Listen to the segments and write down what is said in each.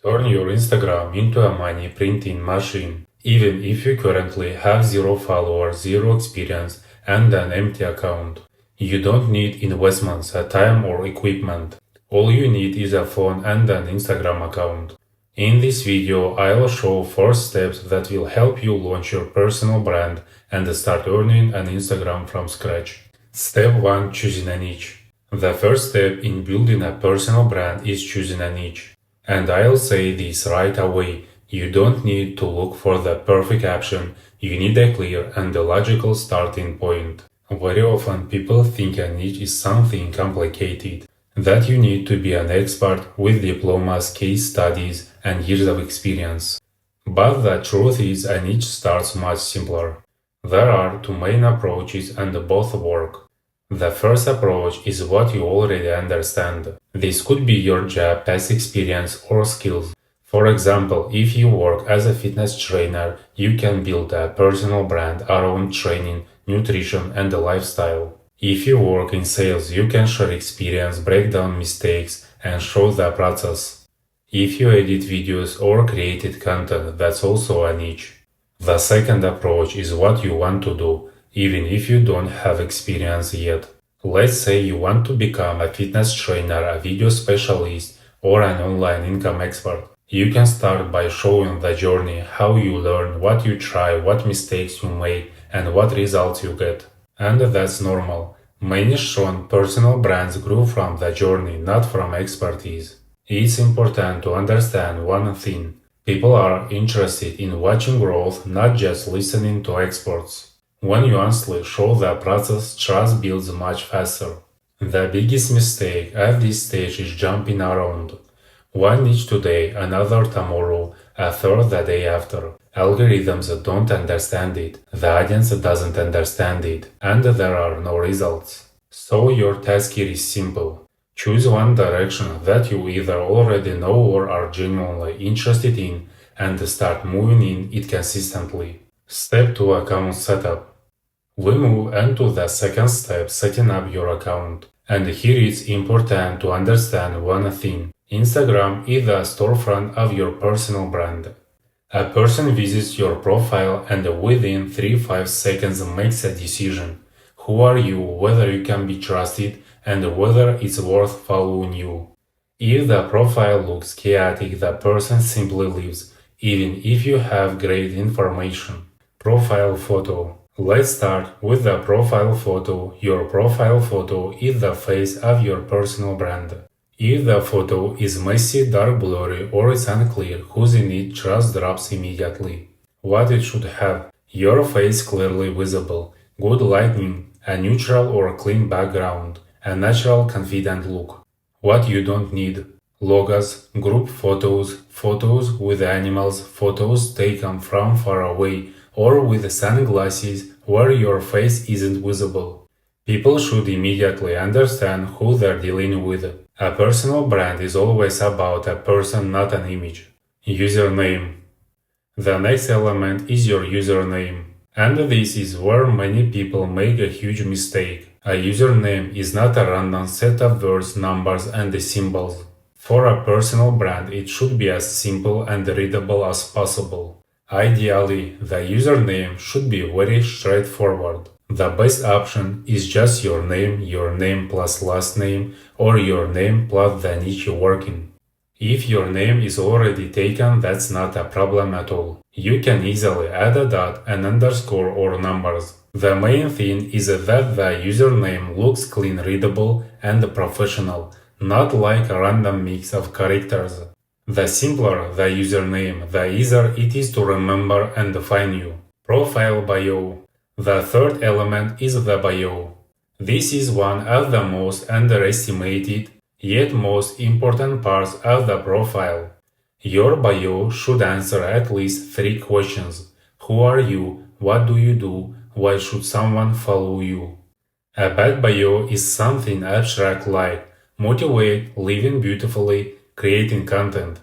Turn your Instagram into a money printing machine. Even if you currently have 0 followers, 0 experience, and an empty account. You don't need investments, time, or equipment. All you need is a phone and an Instagram account. In this video, I'll show 4 steps that will help you launch your personal brand and start earning on Instagram from scratch. Step 1. Choosing a niche. The first step in building a personal brand is choosing a niche. And I'll say this right away, you don't need to look for the perfect option, you need a clear and a logical starting point. Very often people think a niche is something complicated, that you need to be an expert with diplomas, case studies, and years of experience. But the truth is a niche starts much simpler. There are 2 main approaches and both work. The first approach is what you already understand. This could be your job, past experience, or skills. For example, if you work as a fitness trainer, you can build a personal brand around training, nutrition, and lifestyle. If you work in sales, you can share experience, break down mistakes, and show the process. If you edit videos or created content, that's also a niche. The second approach is what you want to do, even if you don't have experience yet. Let's say you want to become a fitness trainer, a video specialist, or an online income expert. You can start by showing the journey, how you learn, what you try, what mistakes you make, and what results you get. And that's normal. Many strong personal brands grew from the journey, not from expertise. It's important to understand one thing. People are interested in watching growth, not just listening to experts. When you honestly show the process, trust builds much faster. The biggest mistake at this stage is jumping around. One niche today, another tomorrow, a third the day after. Algorithms don't understand it, the audience doesn't understand it, and there are no results. So your task here is simple. Choose one direction that you either already know or are genuinely interested in and start moving in it consistently. Step 2. Account setup. We move into the second step, setting up your account. And here it's important to understand one thing. Instagram is the storefront of your personal brand. A person visits your profile and within 3-5 seconds makes a decision. Who are you, whether you can be trusted, and whether it's worth following you. If the profile looks chaotic, the person simply leaves, even if you have great information. Profile photo. Let's start with the profile photo. Your profile photo is the face of your personal brand. If the photo is messy, dark, blurry, or is unclear who's in it, trust drops immediately. What it should have: your face clearly visible, good lighting, a neutral or clean background, a natural confident look. What you don't need: logos, group photos, photos with animals, photos taken from far away, or with sunglasses where your face isn't visible. People should immediately understand who they're dealing with. A personal brand is always about a person, not an image. Username. The next element is your username. And this is where many people make a huge mistake. A username is not a random set of words, numbers, and symbols. For a personal brand, it should be as simple and readable as possible. Ideally, the username should be very straightforward. The best option is just your name plus last name, or your name plus the niche you work in. If your name is already taken, that's not a problem at all. You can easily add a dot, an underscore, or numbers. The main thing is that the username looks clean, readable, and professional, not like a random mix of characters. The simpler the username, the easier it is to remember and find you. Profile bio. The third element is the bio. This is one of the most underestimated, yet most important parts of the profile. Your bio should answer at least 3 questions. Who are you? What do you do? Why should someone follow you? A bad bio is something abstract like motivate, living beautifully, creating content.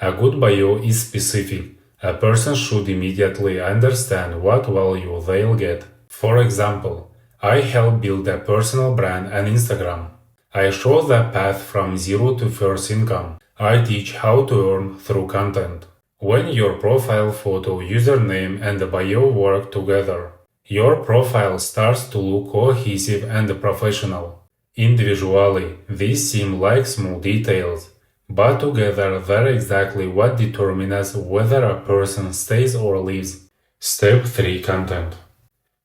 A good bio is specific. A person should immediately understand what value they'll get. For example, I help build a personal brand on Instagram. I show the path from zero to first income. I teach how to earn through content. When your profile photo, username, and bio work together, your profile starts to look cohesive and professional. Individually, these seem like small details, but together they're exactly what determines whether a person stays or leaves. Step 3 Content.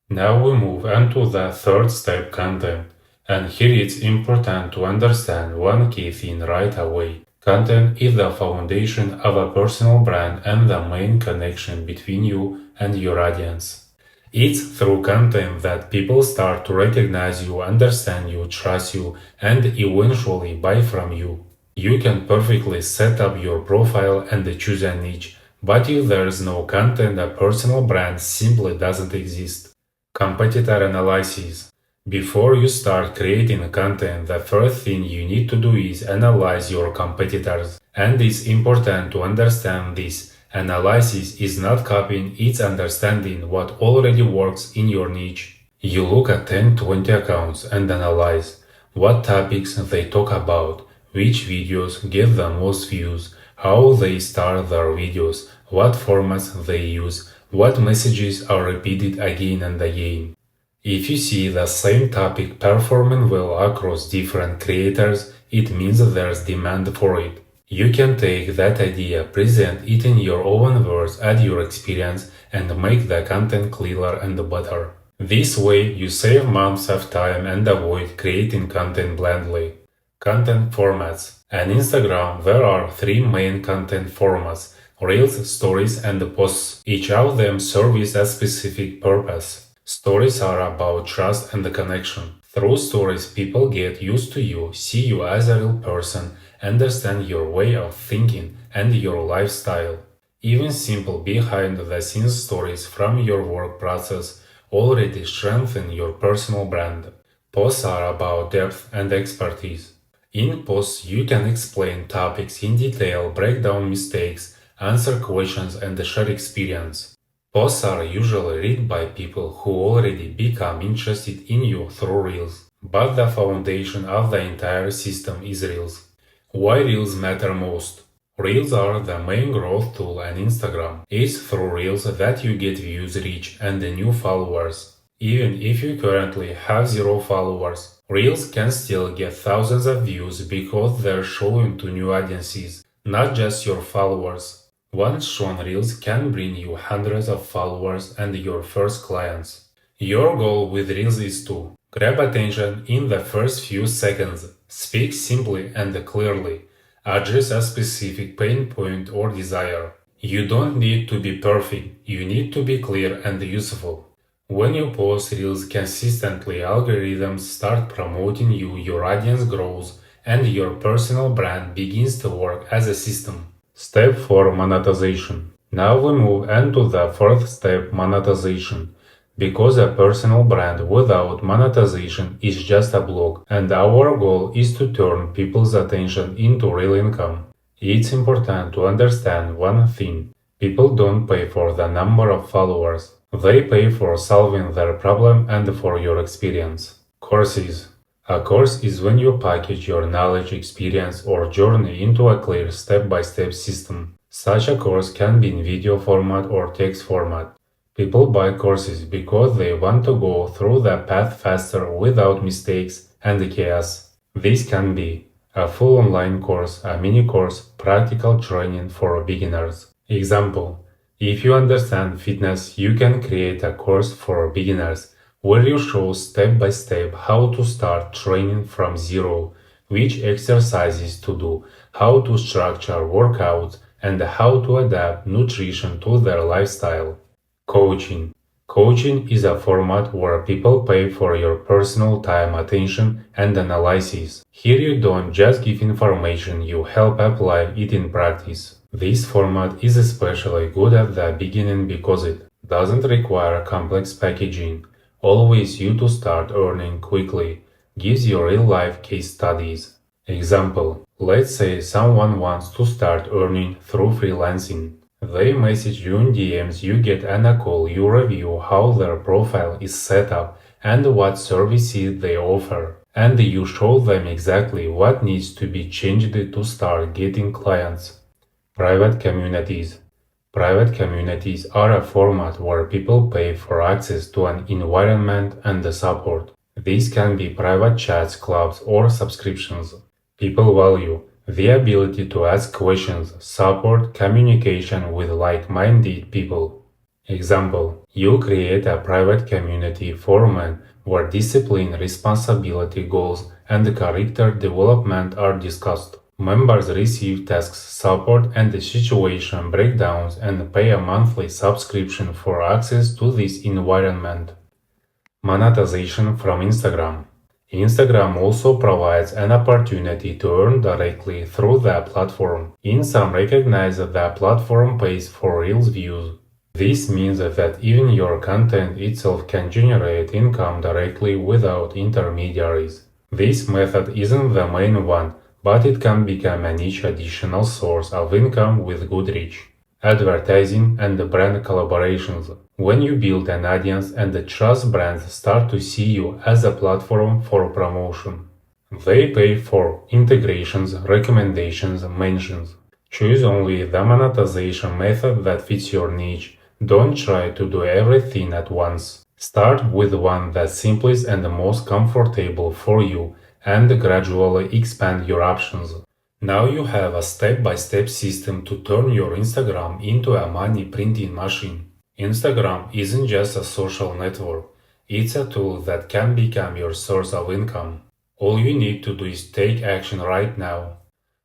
Now we move on to the third step, content. And here it's important to understand one key thing right away. Content is the foundation of a personal brand and the main connection between you and your audience. It's through content that people start to recognize you, understand you, trust you, and eventually buy from you. You can perfectly set up your profile and choose a niche, but if there's no content, a personal brand simply doesn't exist. Competitor analysis. Before you start creating content, the first thing you need to do is analyze your competitors. And it's important to understand this. Analysis is not copying, it's understanding what already works in your niche. You look at 10-20 accounts and analyze what topics they talk about, which videos get the most views, how they start their videos, what formats they use, what messages are repeated again and again. If you see the same topic performing well across different creators, it means there's demand for it. You can take that idea, present it in your own words, add your experience, and make the content clearer and better. This way, you save months of time and avoid creating content blindly. Content formats. On Instagram, there are three main content formats: Reels, Stories, and Posts. Each of them serves a specific purpose. Stories are about trust and connection. Through stories, people get used to you, see you as a real person, understand your way of thinking and your lifestyle. Even simple behind-the-scenes stories from your work process already strengthen your personal brand. Posts are about depth and expertise. In posts, you can explain topics in detail, break down mistakes, answer questions, and share experience. Posts are usually read by people who already become interested in you through Reels, but the foundation of the entire system is Reels. Why Reels matter most? Reels are the main growth tool on Instagram. It's through Reels that you get views, reach, and new followers. Even if you currently have 0 followers, Reels can still get thousands of views because they're shown to new audiences, not just your followers. Once shown, Reels can bring you hundreds of followers and your first clients. Your goal with Reels is to grab attention in the first few seconds, speak simply and clearly, address a specific pain point or desire. You don't need to be perfect, you need to be clear and useful. When you post Reels consistently, algorithms start promoting you, your audience grows, and your personal brand begins to work as a system. Step 4 Monetization. Now we move on to the fourth step, monetization. Because a personal brand without monetization is just a blog, and our goal is to turn people's attention into real income. It's important to understand one thing. People don't pay for the number of followers. They pay for solving their problem and for your experience. Courses. A course is when you package your knowledge, experience, or journey into a clear step-by-step system. Such a course can be in video format or text format. People buy courses because they want to go through the path faster without mistakes and chaos. This can be a full online course, a mini course, practical training for beginners. Example: if you understand fitness, you can create a course for beginners where you show step by step how to start training from zero, which exercises to do, how to structure workouts, and how to adapt nutrition to their lifestyle. Coaching. Coaching is a format where people pay for your personal time, attention, and analysis. Here you don't just give information, you help apply it in practice. This format is especially good at the beginning because it doesn't require complex packaging, always you to start earning quickly, gives you real-life case studies. Example: let's say someone wants to start earning through freelancing. They message you in DMs, you get on a call, you review how their profile is set up and what services they offer. and you show them exactly what needs to be changed to start getting clients. Private communities. Private communities are a format where people pay for access to an environment and the support. These can be private chats, clubs, or subscriptions. People value the ability to ask questions, support communication with like-minded people. Example, you create a private community forum where discipline, responsibility, goals, and character development are discussed. Members receive tasks, support, and situation breakdowns and pay a monthly subscription for access to this environment. Monetization from Instagram. Instagram also provides an opportunity to earn directly through the platform. In some recognize that the platform pays for Reels views. This means that even your content itself can generate income directly without intermediaries. This method isn't the main one, but it can become a niche additional source of income with good reach. Advertising and brand collaborations. When you build an audience and trust brands start to see you as a platform for promotion. They pay for integrations, recommendations, mentions. Choose only the monetization method that fits your niche. Don't try to do everything at once. Start with one that's simplest and the most comfortable for you and gradually expand your options. Now you have a step-by-step system to turn your Instagram into a money printing machine. Instagram isn't just a social network, it's a tool that can become your source of income. All you need to do is take action right now.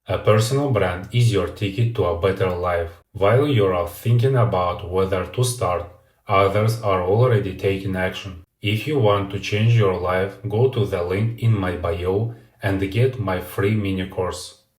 A personal brand is your ticket to a better life. While you're thinking about whether to start, others are already taking action. If you want to change your life, go to the link in my bio and get my free mini course.